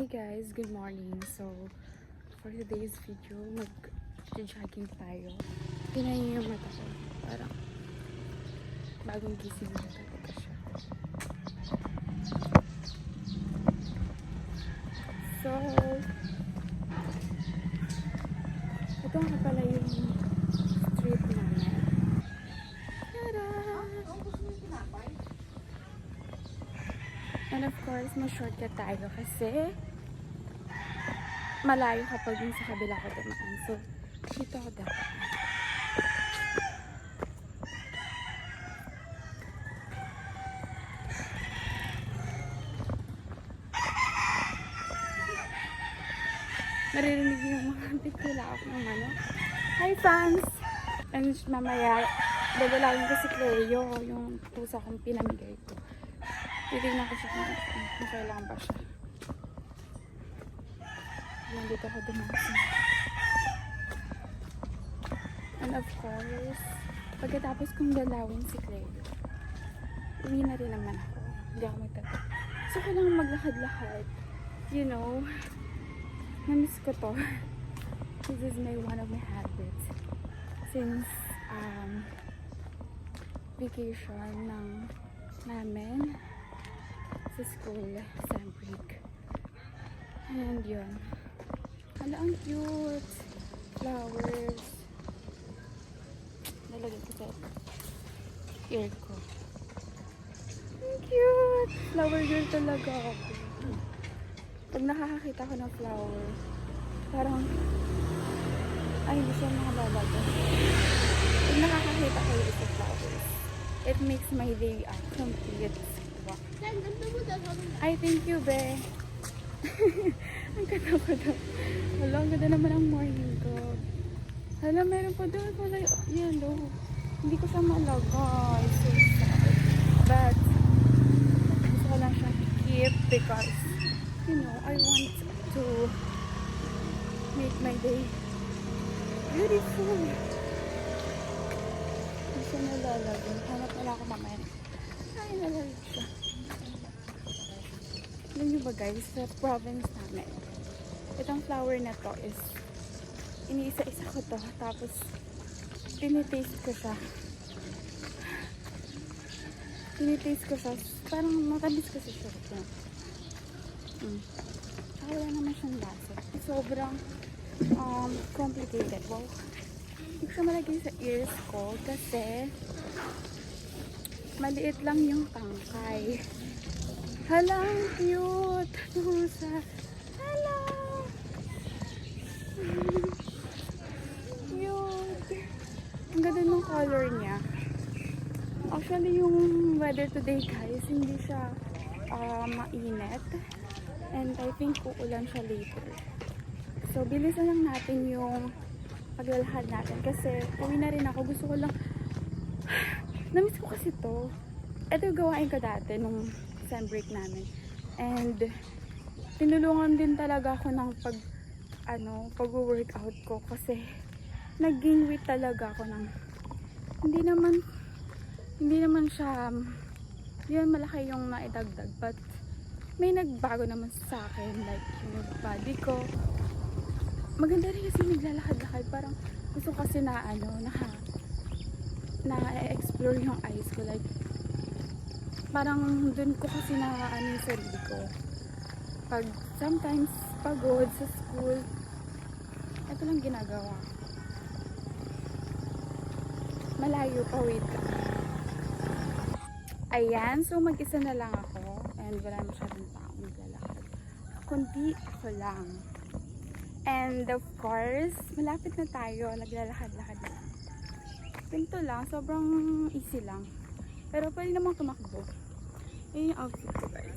Hey guys, good morning. So, for today's video, mag-jogging tayo. Tingnan niyo yung mata ko. Parang bagong gising na talaga siya. So, ito nga pala yung street namin. Tada! And of course, ma-shortcut tayo kasi malayo kapag yung sa kabila ko dumaan. So, dito ako dapat. Naririnig niyo yung mga tikila ako ng ano. Hi fans! And mamaya, dadalawin ko si Cleo, yung pusa kong pinamigay ko. Titignan ko siya kung kailangan ba siya. Nandito ako dumasin. And of course, pagkatapos kong dalawin si Cleo, uwi na rin naman ako. Hindi ako magtatag. So, kailangan maglakad-lakad. You know, namiss ko to. This is one of my habits. Since vacation namin sa school, sem break. And yun. Hala, ang cute. Flowers. Nalagay ko sa ear ko. Ang cute. Flower girl talaga ako. Pag nakakakita ko ng flower, parang, ay, hindi siya makabalaga. Pag nakakakita ko ulit sa flowers, it makes my day complete. Diba? Ay, thank you, be. Ang ganda ko daw. Hala, ang ganda naman ang morning ko. Hala, meron pa doon. Wala yellow. Hindi ko siya malagay. So sad. But, gusto ko lang siya keep because, you know, I want to make my day beautiful. Hindi siya nalalagay. Hanap wala ako mamaya. Ay, nalalagay siya. Alam nyo ba guys, sa province namin, itong flower na to is iniisa-isa ko to, tapos tinitaste ko siya. Parang matamis kasi siya. Tsaka wala naman siyang lasa. Sobrang complicated. Wow. Hindi ko siya malagay sa ears ko kasi maliit lang yung tangkay. Hala, ang cute! Pusa! Hala! Cute! Ang ganda ng color niya. Actually, yung weather today guys, hindi siya mainit. And I think uulan siya later. So, bilisan lang natin yung paglalakad natin. Kasi, uwi na rin ako. Gusto ko lang... Namiss ko kasi to. Ito yung gawain ko dati nung sem break namin. And, tinulungan din talaga ako ng pag-workout ko. Kasi, nag-gain weight talaga ako ng... Hindi naman siya... Yun, malaki yung naidagdag. But, may nagbago naman sa akin. Like, yung body ko. Maganda rin kasi naglalakad-lakad. Parang gusto kasi na-explore yung eyes ko. Like, parang dun ko kasi yung sarili ko. Pag sometimes pagod sa school, ito lang ginagawa. Malayo pa, wait lang. Ayan, so mag-isa na lang ako. And wala masyadong tao naglalakad. Kundi ako lang. And of course, malapit na tayo. Naglalakad-lakad na lang. Pinto lang. Sobrang easy lang. Pero pwede namang tumakbo. Yun yung outfit ko guys.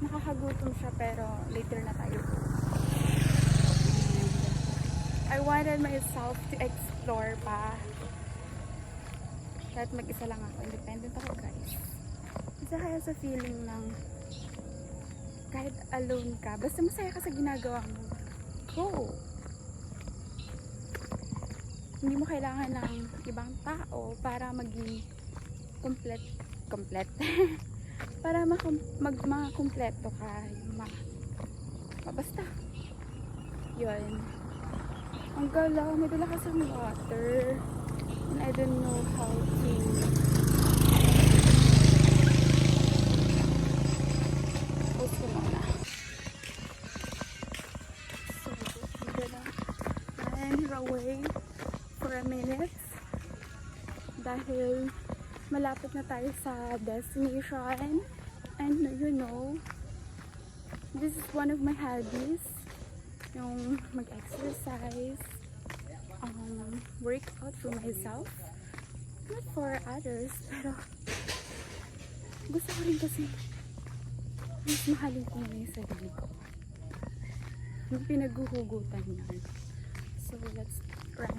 Nakakagutom siya pero later na tayo. I wanted myself to explore pa. Kahit mag-isa lang ako. Independent ako guys. Isa kaya sa feeling ng kahit alone ka, basta masaya ka sa ginagawa mo, go! Hindi mo kailangan ng ibang tao para maging complete complete. Para makakumpleto ka. Basta. Yun. Ang galaw, may dala ka sa water. And I don't know how to post ko muna. So, I'm gonna run away for a minute. Dahil malapit na tayo sa destination. And you know, this is one of my hobbies. Yung mag-exercise, work out for myself, not for others, pero gusto ko rin kasi mas mahalin ko na yung sarili ko. Yung pinaghuhugutan yan. So let's run.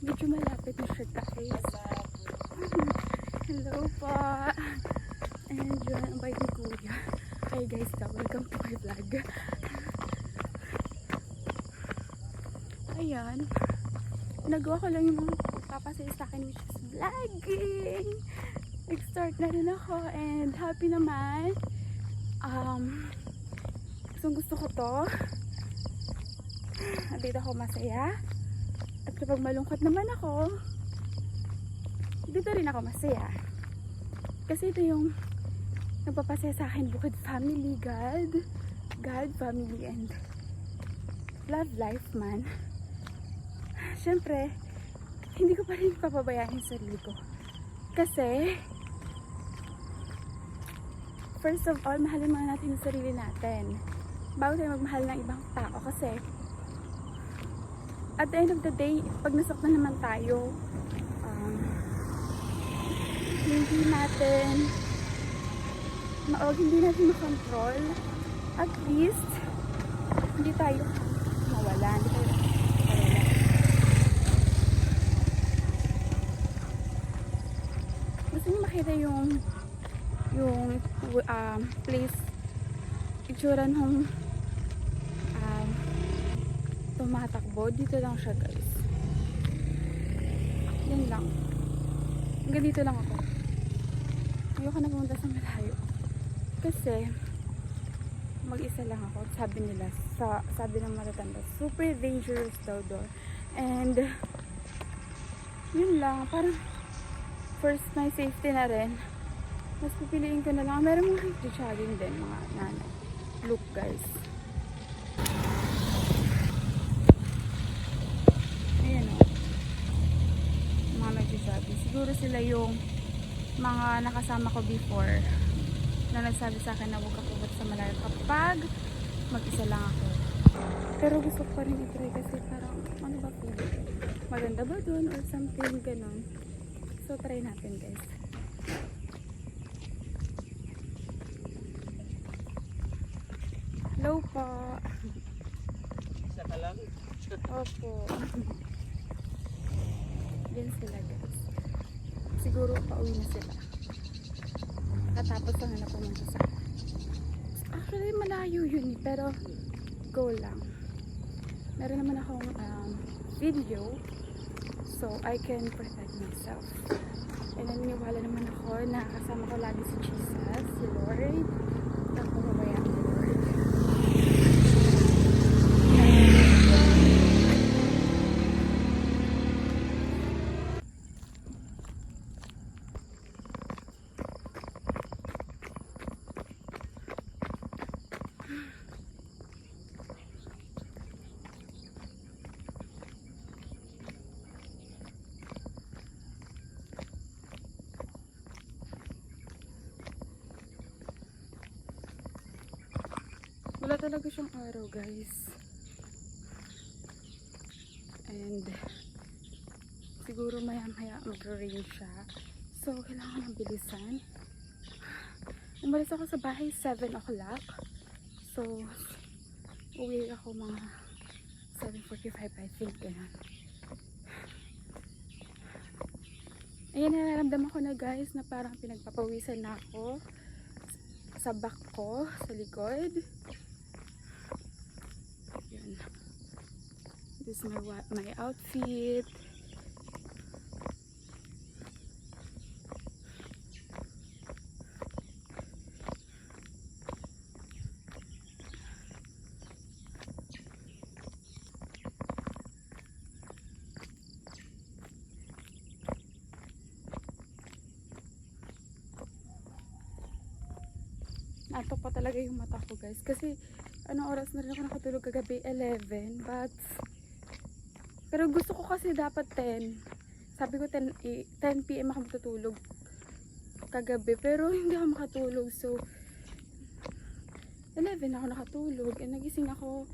Medyo malapit na siya, guys. Hello po. And yun, ang bike ni Kuya. Hi guys, welcome to my vlog. Ayan. Nagawa ko lang yung papasaya sa akin, which is vlogging. Nag-start na rin ako and happy naman. Gusto ko to. At dito ako masaya. At kapag malungkot naman ako, dito rin ako masaya. Kasi ito yung nagpapasaya sa akin bukod family, God, family, and love life man. Siyempre, hindi ko pa rin papabayaan yung sarili ko. Kasi, first of all, mahalin muna natin yung sarili natin. Bago tayo magmahal ng ibang tao. Kasi, at the end of the day, pag nasaktan naman tayo, hindi natin makontrol, at least hindi tayo mawala, gusto nyo makita yung place, itsura nung tumatakbo. Dito lang siya, guys. Yan lang, hanggang dito lang ako. Ayoko na pumunta sa malayo. Kasi, mag-isa lang ako. Sabi nila, sabi ng matatanda, super dangerous daw doon. And, yun lang. Parang, first, my safety na rin. Mas pipiliin ko na lang. Meron mga jogging din, mga nanay. Look, guys. Ayan o. Mga nag-jogging. Siguro sila yung mga nakasama ko before na nagsabi sa akin na huwag ako sa malayo kapag mag-isa lang ako. Pero gusto ko pa rin i-try kasi parang ano ba feeling? Maganda ba dun or something ganon. So try natin, guys. Hello po. Isa ka lang? Opo. Yan sila, guys. Siguro pauwi na sila. Katapos lang na pumunta sa akin. Actually, malayo yun. Pero, go lang. Meron naman akong video. So, I can protect myself. And naniniwala naman ako na kasama ko lagi si Jesus, si Lord. Ako mabayaan si Lord. Wala talaga siyang araw, guys. And siguro maya-maya mag-rain siya. So, kailangan ng bilisan. Umalis ako sa bahay 7 o'clock. So, uwi ako mga 7:45, I think. Ganun. Ayan, nararamdaman ko na, guys, na parang pinagpapawisan na ako sa back ko, sa likod. Yun. This is my outfit. Natok pa talaga yung mata ko guys. Kasi anong oras na rin ako nakatulog kagabi? 11. But pero gusto ko kasi dapat 10. Sabi ko 10 PM ako matutulog kagabi. Pero hindi ako makatulog. So 11 ako nakatulog. And nagising ako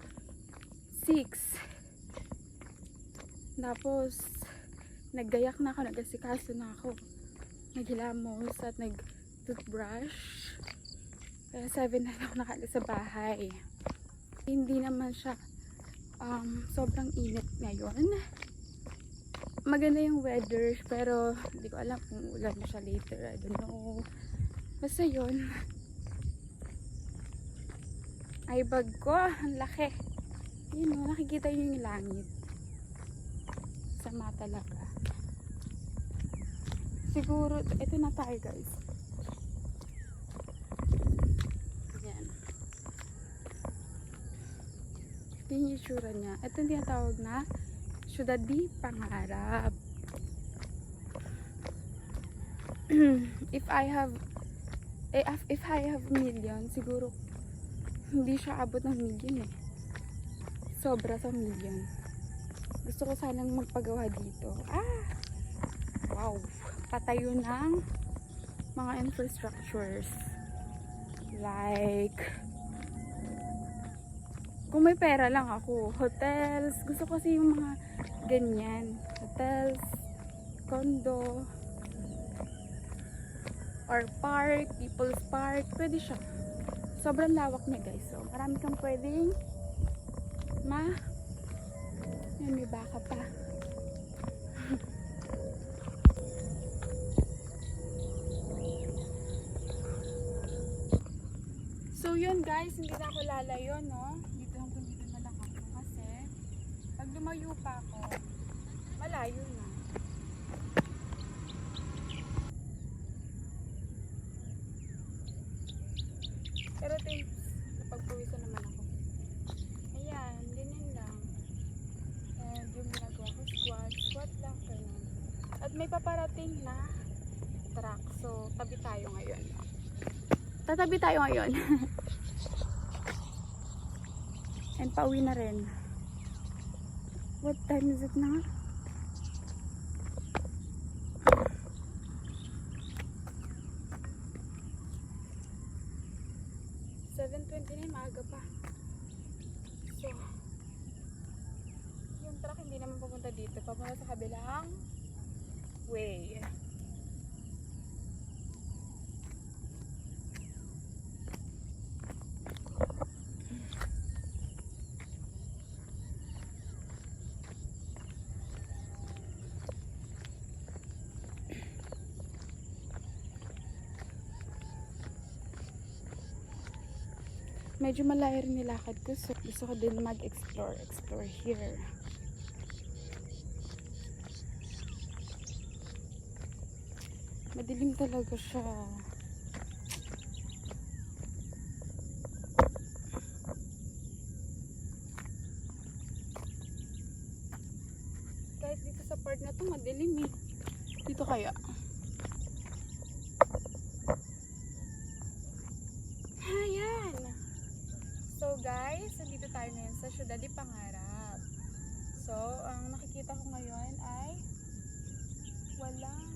6. Tapos naggayak na ako. Nagasikaso na ako. Naghilamos at nag-toothbrush. Kaya 7 na ako nakalis sa bahay. Hindi naman siya sobrang init ngayon. Maganda yung weather, pero hindi ko alam kung ulan na siya later. I don't know. Basta yun. Ay, bag ko. Ang laki. Yun o, nakikita yun yung langit. Sama talaga. Siguro, ito na tayo guys. Yung itsura niya. Ito yung tinatawag na Syudad di Pangarap. if I have a million, siguro hindi siya abot ng million eh. Sobra sa million. Gusto ko sanang magpagawa dito. Wow. Patayo ng mga infrastructures. Like kung may pera lang ako, hotels, gusto ko kasi yung mga ganyan, hotels, condo, or park, people's park, pwede siya. Sobrang lawak niya guys, so marami kang pwedeng yan, may baka pa. So yun guys, hindi na ako lalayo, no? Dito na lang ako kasi pag lumayo pa ako, malayo na. Pero thanks, napagpawisan naman ako. Ayan, ganyan lang. And yung ginagawa ko, squat lang, ganyan. At may paparating na truck, so tabi tayo ngayon. Tatabi tayo ngayon. And pauwi na rin. What time is it now? Maaga pa. So, yung truck hindi naman pupunta dito. Papunta sa kabilang way. Medyo malayo rin nilakad ko, so gusto ko din mag-explore here. Madilim talaga siya. Guys, dito sa part na to madilim eh. Dito kaya. Ayan. So guys, nandito tayo ngayon sa Syudad di Pangarap. So, ang nakikita ko ngayon ay walang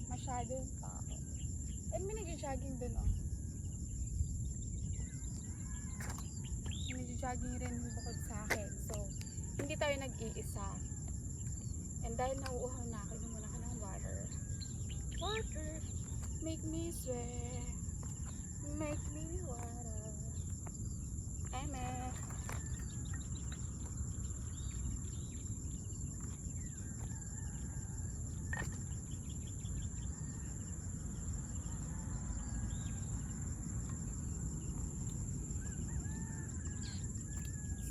masyadong tao. And may nag-jogging dun oh. May nag-jogging rin bukod sa akin. So, hindi tayo nag-iisa. And dahil nauuhaw na ako, inom muna ka ng water. Water, make me sweat. Make me water. Eme.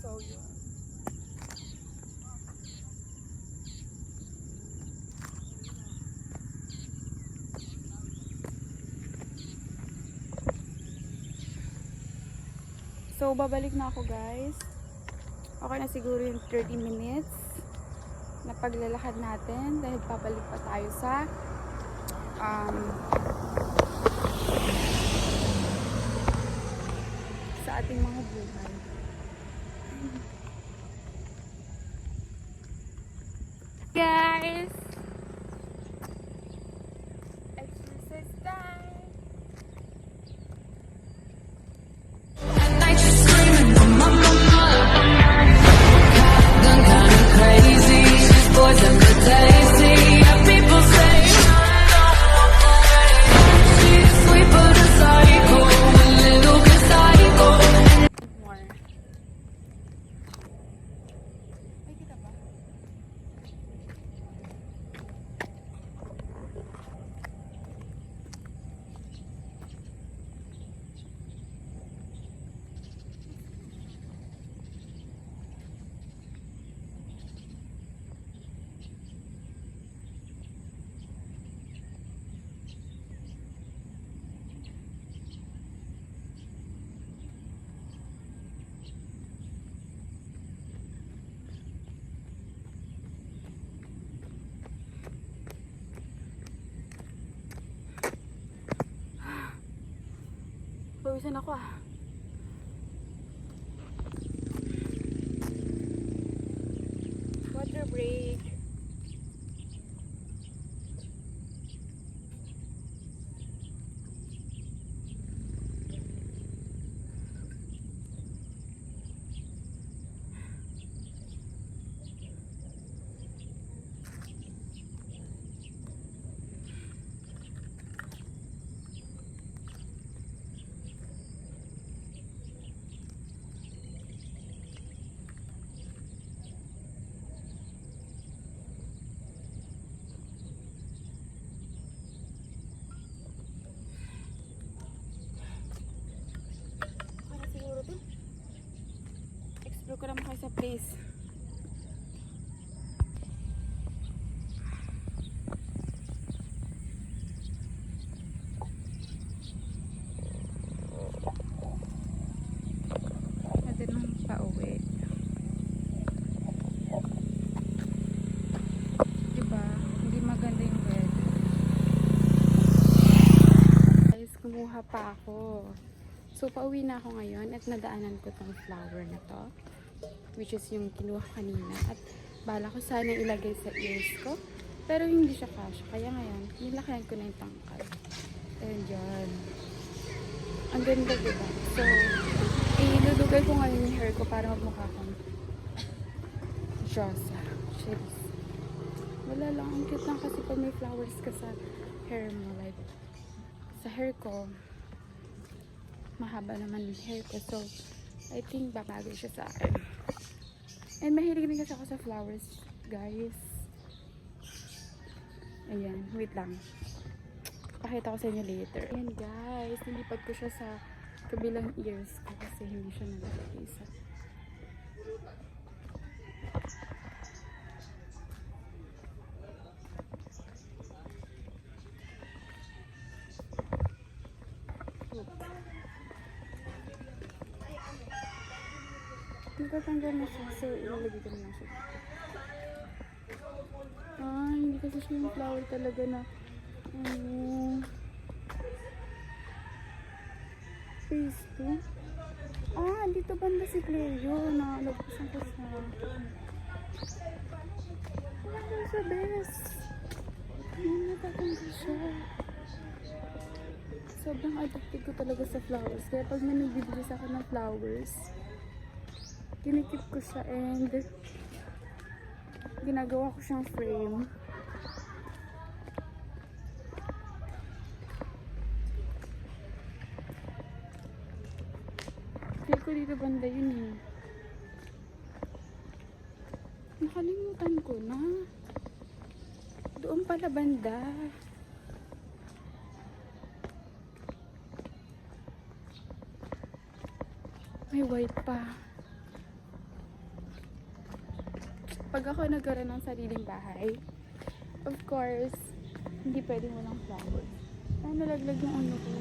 So yun. So, babalik na ako guys. Okay na siguro yung 30 minutes na paglalakad natin dahil babalik pa tayo sa ating mga buhay. Guys! Exercise time! At night you're screaming, mama, gone kinda crazy. These boys are good tasty. Yeah, people say she's sweet but a psycho, a little bit psycho. More. Ay, kita ba? Pawisan ako ah. Water break. Para siguro to. Explore ko naman kayo sa place. Natin nang pauwi. Diba? Hindi maganda yung weather. Guys, kumuha pa ako. So, pauwi na ako ngayon at nadaanan ko tong flower na to. Which is yung kinuha kanina. At bala ko sana ilagay sa ears ko. Pero hindi siya kasya. Kaya ngayon, nilakayan ko na yung tangkal. And yan. Ang ganda, diba? So, ilulugay ko ngayon yung hair ko para magmukha akong Diyosa. Cheers. Wala lang. Ang cute lang kasi pag may flowers ka sa hair mo. Like, sa hair ko, mahaba naman yung hair ko. So, I think babagay siya sa akin. And mahilig din kasi ako sa flowers, guys. Ayan, wait lang. Pakita ko sa inyo later. Ayan, guys. Nilipat ko siya sa kabilang ears ko kasi hindi siya nalagay sa... Nagtatanggal na siya, so ilalagay ko na lang siya. Ah, hindi kasi siya yung flower talaga na phase 2. Ah, dito banda si Cleo. Nalagpasan ko siya. Ano sa best? Hindi natatanggal siya. Sobrang addicted ko talaga sa flowers. Kaya pag may nagbibigay sa akin ng flowers, kinikip ko siya and ginagawa ko siyang frame. Feel ko dito banda yun eh. Nakalimutan ko na. Doon pala banda. May white pa. Pag ako nagkaroon ng sariling bahay, of course, hindi pwedeng walang flowers. Ay, nalaglag yung ano ko.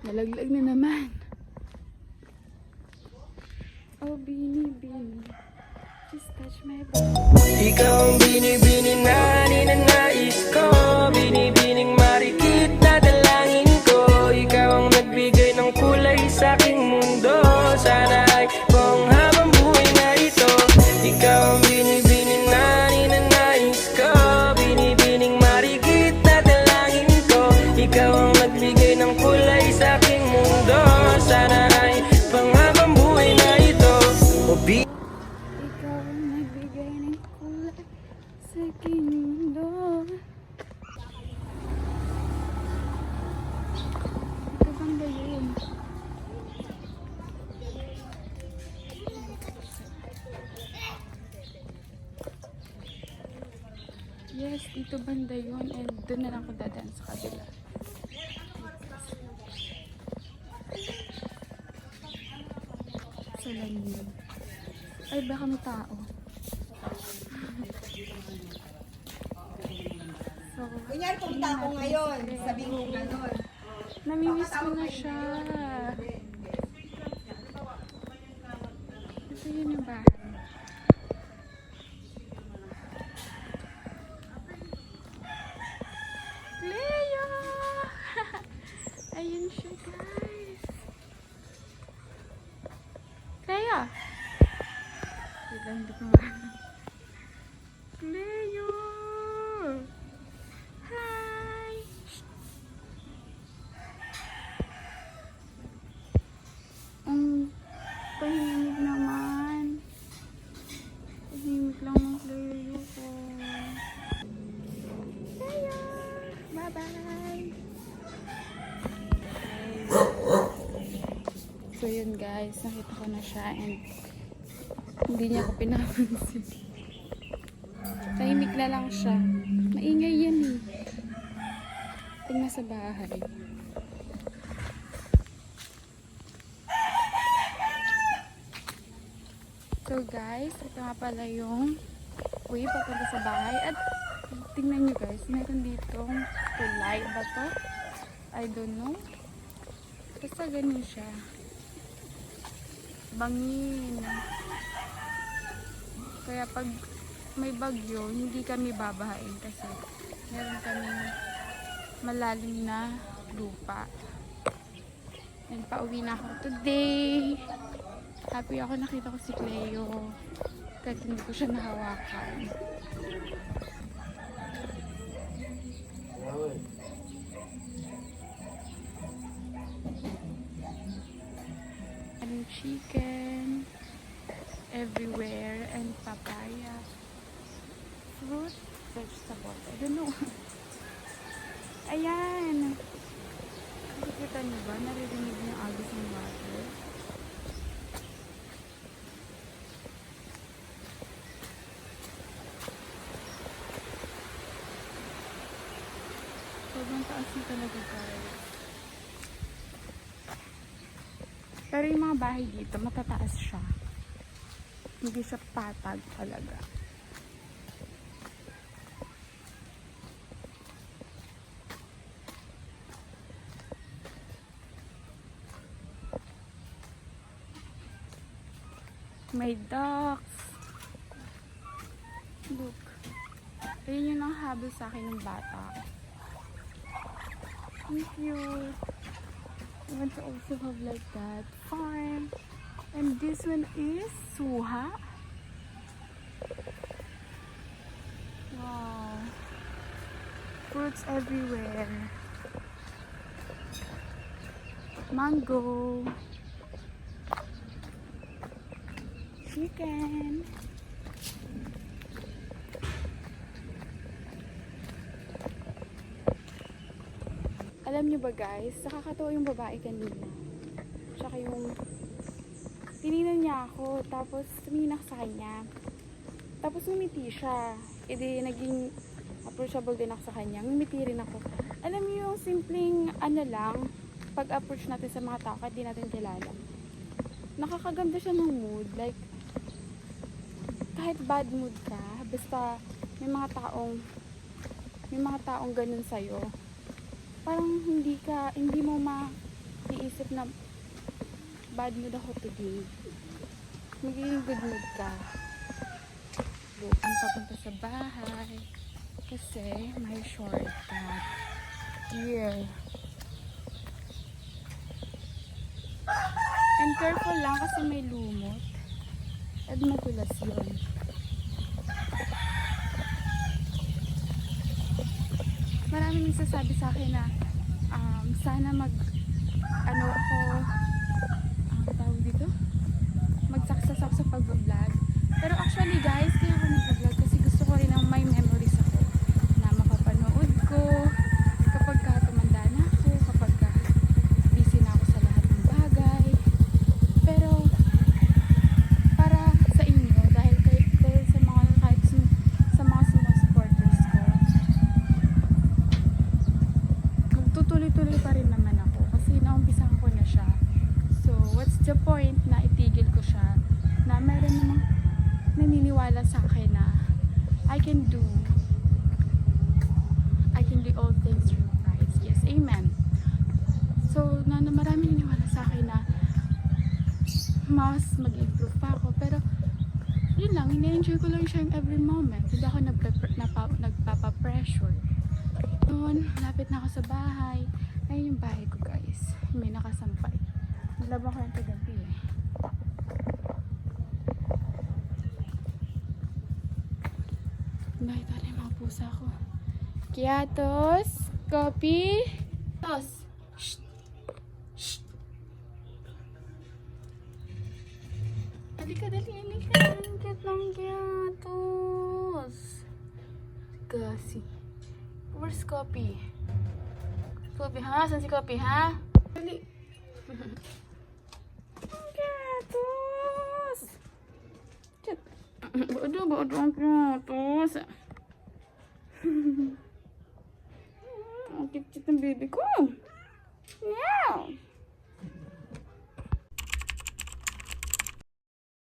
Nalaglag na naman. Oh, Bini, Bini. Just touch my body. Ikaw ang binibini na ninanais ko, binibining marikit na dalangin ko. Ikaw ang nagbigay ng kulay sa aking mundo. Sana ay buong habang buhay na ito. Ikaw ang binibini na ninanais ko, binibining marikit na dalangin ko. Ikaw ang nagbigay ng kulay sa aking mundo. Sana ay buong habang buhay na ito. O Ikaw ang nagbigay ng kulay sa aking mundo. Ito bang ba yun? Yes, dito banda yun. And doon na lang ako dadaan sa kabila. Sa lamin. Ay, baka may tao. So, Kunyari, punta ako ngayon. Sabi mo gano'n. namimiss ko na siya. Ito yun yung bahay. Leo! Ayun siya, guys. Leo! Wait lang, hindi ko maano. Leo! Hi! Ang tahimik naman. Tahimik lang ng Leo ko. Leo! Bye-bye! So yun guys, nakita ko na siya and hindi niya ako pinapansin. Tahimik na lang siya. Maingay yan eh. Tingnan sa bahay. So guys, ito nga pala yung way papunta sa bahay. At tingnan nyo guys, meron ditong tulay ba to? I don't know. Basta ganun siya. Bangin. Kaya pag may bagyo, hindi kami babahain kasi meron kami malalim na lupa. And pauwi na ako today. Happy ako nakita ko si Cleo. Kahit hindi ko siya nahawakan. And chicken everywhere and papaya. Fruit, vegetables. I don't know. Ayan. Nakikita niyo ba? Naririnig niyo yung agos ng water. Sobrang taas na talaga guys. Pero yung mga bahay dito, matataas siya. Hindi siya patag talaga. May ducks. Look. Ayun yung nanghabol sa akin ng bata. Thank you. I want to also have like that farm. And this one is suha. Wow. Fruits everywhere. Mango. Chicken. Alam niyo ba guys, nakakatawa yung babae kanina. Tsaka yung tinignan niya ako, tapos tumingin ako sa kanya. Tapos ngumiti siya. E di naging approachable din ako sa kanya. Ngumiti rin ako. Alam niyo yung simpleng ano lang, pag-approach natin sa mga tao kahit di natin kilala. Nakakaganda siya ng mood. Like, kahit bad mood ka, basta may mga taong ganun sa'yo. Parang hindi mo maiisip na bad mood ako today. magiging good mood ka. Bukan papunta sa bahay. Kasi may shortcut. Here. And careful lang kasi may lumot. At madulas yun. Maraming nagsasabi sa akin na sana tawag dito? Magsaksasak sa pag-vlog. Pero actually guys, kaya ako nag-vlog kasi gusto ko rin ng may memories ako na mapapanood ko kapag tumanda na ako, kapag busy na ako sa lahat ng bagay. Pero para sa inyo, dahil sa mga sa mga supporters ko, magtutuloy-tuloy pa rin naman ako kasi naumpisahan ko na siya. So, what's the point na itigil ko siya na meron namang naniniwala sa akin na I can do all things through Christ. Yes, amen. So, marami naniniwala sa akin na mas mag-improve pa ako. Pero, yun lang, ina-enjoy ko lang siya yung every moment. Hindi ako nagpapa-pressure. Noon, malapit na ako sa bahay. Ayun yung bahay ko, guys. May nakasampay. Nalabang ko yung kagabi eh. Nakita na yung mga pusa ko. Kiatos, Copy, Tos. Shh. Shh. Halika, dali. Ang cute ng Kiatos. Kasi. Where's Copy? Copy, ha? Saan si Copy, ha? Dali. Kiatos. Bodo ang Kiatos. Ang cute ng baby ko. Yeah.